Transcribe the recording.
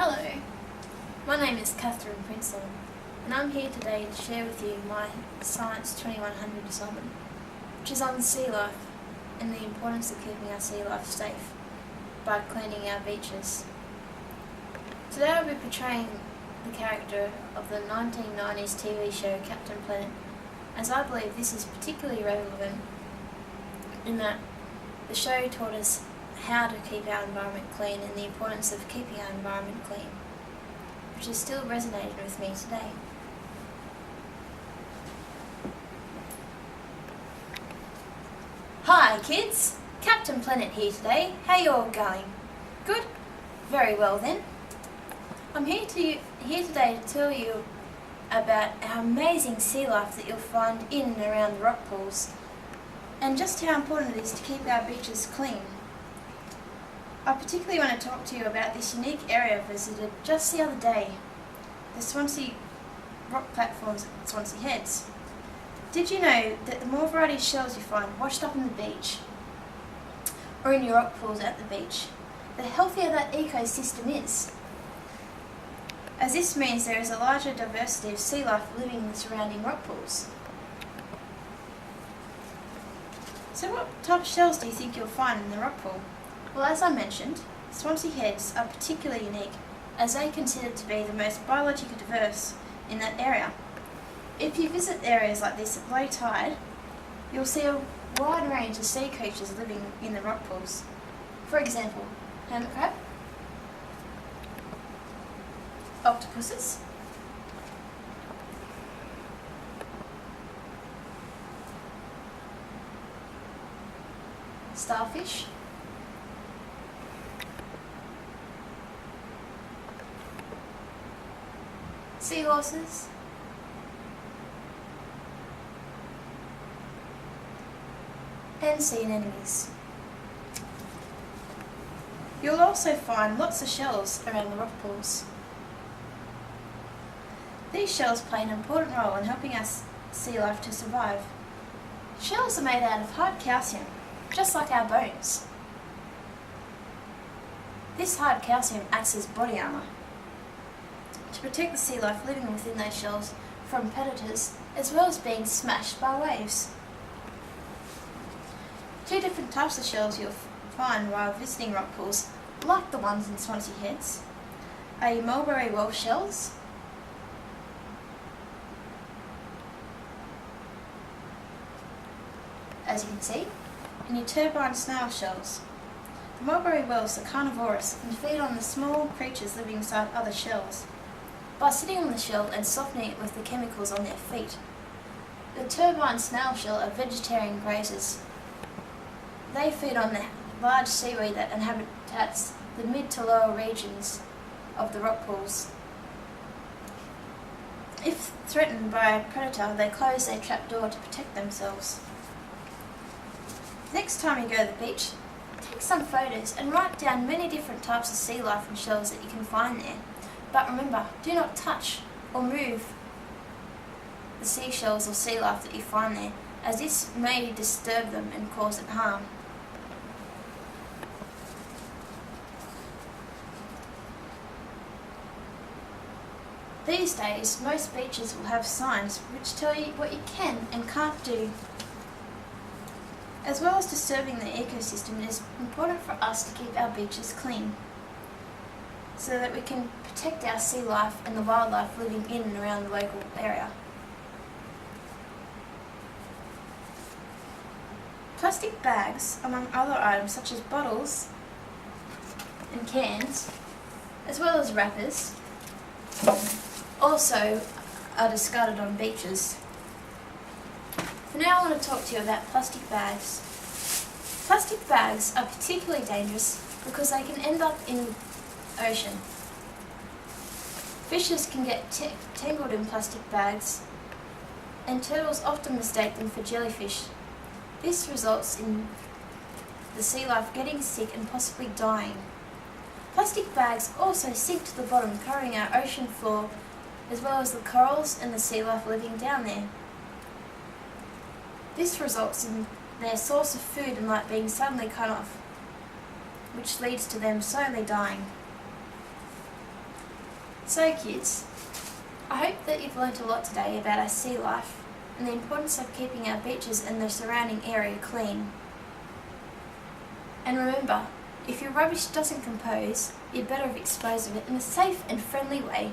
Hello, my name is Catherine Princeland, and I'm here today to share with you my Science 2100 assignment, which is on sea life and the importance of keeping our sea life safe by cleaning our beaches. Today I'll be portraying the character of the 1990s TV show Captain Planet, as I believe this is particularly relevant in that the show taught us how to keep our environment clean and the importance of keeping our environment clean, which has still resonated with me today. Hi kids, Captain Planet here today. How you all going? Good? Very well then. I'm here today to tell you about our amazing sea life that you'll find in and around the rock pools, and just how important it is to keep our beaches clean. I particularly want to talk to you about this unique area I visited just the other day, the Swansea rock platforms at Swansea Heads. Did you know that the more variety of shells you find washed up on the beach or in your rock pools at the beach, the healthier that ecosystem is? As this means there is a larger diversity of sea life living in the surrounding rock pools. So what type of shells do you think you'll find in the rock pool? Well, as I mentioned, Swansea Heads are particularly unique as they are considered to be the most biologically diverse in that area. If you visit areas like this at low tide, you'll see a wide range of sea creatures living in the rock pools. For example, hermit crab, octopuses, starfish, seahorses, and sea anemones. You'll also find lots of shells around the rock pools. These shells play an important role in helping our sea life to survive. Shells are made out of hard calcium, just like our bones. This hard calcium acts as body armour to protect the sea life living within those shells from predators, as well as being smashed by waves. Two different types of shells you'll find while visiting rock pools, like the ones in Swansea Heads, are your mulberry whorl shells, as you can see, and your turbine snail shells. The mulberry whorls are carnivorous and feed on the small creatures living inside other shells by sitting on the shell and softening it with the chemicals on their feet. The turbine snail shell are vegetarian grazers. They feed on the large seaweed that inhabits the mid to lower regions of the rock pools. If threatened by a predator, they close their trapdoor to protect themselves. Next time you go to the beach, take some photos and write down many different types of sea life and shells that you can find there. But remember, do not touch or move the seashells or sea life that you find there, as this may disturb them and cause it harm. These days, most beaches will have signs which tell you what you can and can't do. As well as disturbing the ecosystem, it is important for us to keep our beaches clean, so that we can protect our sea life and the wildlife living in and around the local area. Plastic bags, among other items such as bottles and cans, as well as wrappers, also are discarded on beaches. For now I want to talk to you about plastic bags. Plastic bags are particularly dangerous because they can end up in the ocean. Fishes can get tangled in plastic bags, and turtles often mistake them for jellyfish. This results in the sea life getting sick and possibly dying. Plastic bags also sink to the bottom, covering our ocean floor, as well as the corals and the sea life living down there. This results in their source of food and light being suddenly cut off, which leads to them slowly dying. So kids, I hope that you've learnt a lot today about our sea life and the importance of keeping our beaches and the surrounding area clean. And remember, if your rubbish doesn't compose, you'd better dispose of it in a safe and friendly way.